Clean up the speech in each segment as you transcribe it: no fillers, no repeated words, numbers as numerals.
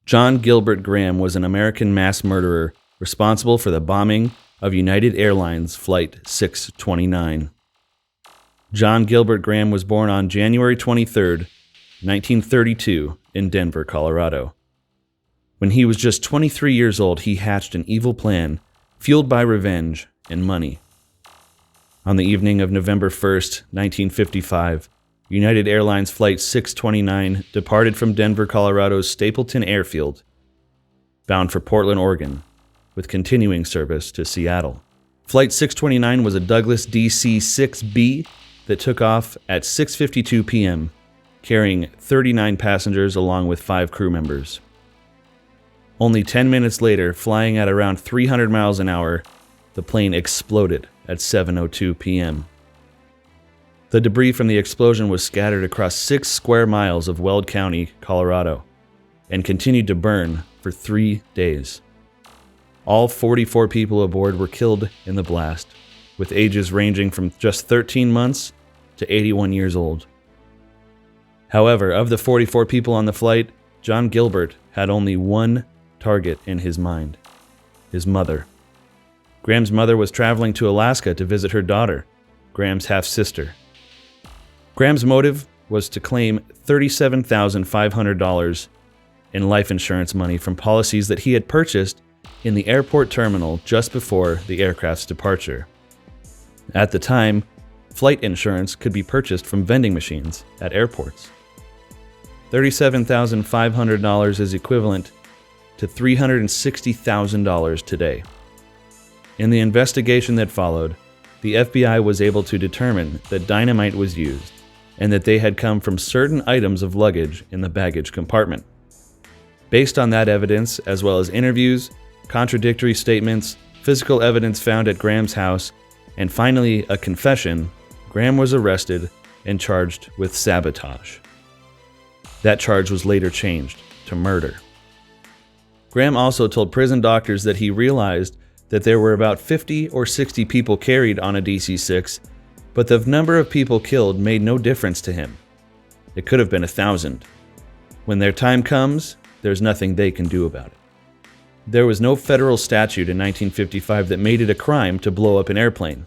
John Gilbert Graham was an American mass murderer responsible for the bombing of United Airlines Flight 629. John Gilbert Graham was born on January 23, 1932, in Denver, Colorado. When he was just 23 years old, he hatched an evil plan fueled by revenge and money. On the evening of November 1st, 1955, United Airlines Flight 629 departed from Denver, Colorado's Stapleton Airfield, bound for Portland, Oregon, with continuing service to Seattle. Flight 629 was a Douglas DC-6B that took off at 6:52 p.m., carrying 39 passengers along with 5 crew members. Only 10 minutes later, flying at around 300 miles an hour, the plane exploded at 7:02 p.m. The debris from the explosion was scattered across 6 square miles of Weld County, Colorado, and continued to burn for 3 days. All 44 people aboard were killed in the blast, with ages ranging from just 13 months to 81 years old. However, of the 44 people on the flight, John Gilbert had only one target in his mind: his mother. Graham's mother was traveling to Alaska to visit her daughter, Graham's half-sister. Graham's motive was to claim $37,500 in life insurance money from policies that he had purchased in the airport terminal just before the aircraft's departure. At the time, flight insurance could be purchased from vending machines at airports. $37,500 is equivalent to $360,000 today. In the investigation that followed, the FBI was able to determine that dynamite was used and that they had come from certain items of luggage in the baggage compartment. Based on that evidence, as well as interviews, contradictory statements, physical evidence found at Graham's house, and finally a confession, Graham was arrested and charged with sabotage. That charge was later changed to murder. Graham also told prison doctors that he realized that there were about 50 or 60 people carried on a DC-6, but the number of people killed made no difference to him. It could have been 1,000. When their time comes, there's nothing they can do about it. There was no federal statute in 1955 that made it a crime to blow up an airplane.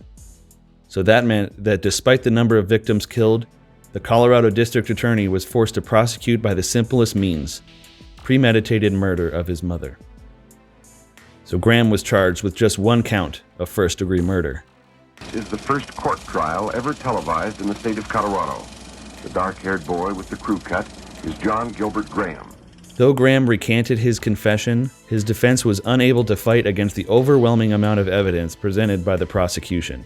So that meant that despite the number of victims killed, the Colorado District Attorney was forced to prosecute by the simplest means: premeditated murder of his mother. So Graham was charged with just one count of first-degree murder. This is the first court trial ever televised in the state of Colorado. The dark-haired boy with the crew cut is John Gilbert Graham. Though Graham recanted his confession, his defense was unable to fight against the overwhelming amount of evidence presented by the prosecution.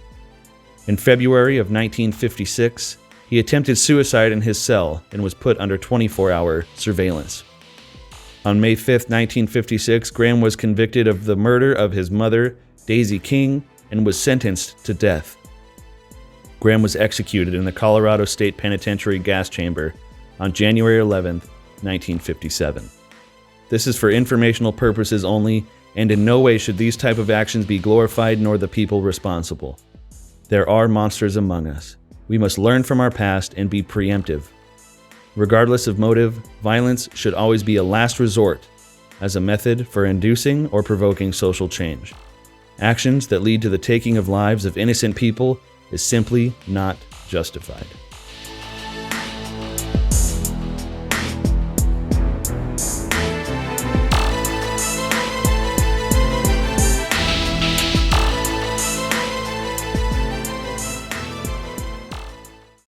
In February of 1956, he attempted suicide in his cell and was put under 24-hour surveillance. On May 5, 1956, Graham was convicted of the murder of his mother, Daisy King, and was sentenced to death. Graham was executed in the Colorado State Penitentiary gas chamber on January 11, 1957. This is for informational purposes only, and in no way should these type of actions be glorified nor the people responsible. There are monsters among us. We must learn from our past and be preemptive. Regardless of motive, violence should always be a last resort as a method for inducing or provoking social change. Actions that lead to the taking of lives of innocent people is simply not justified.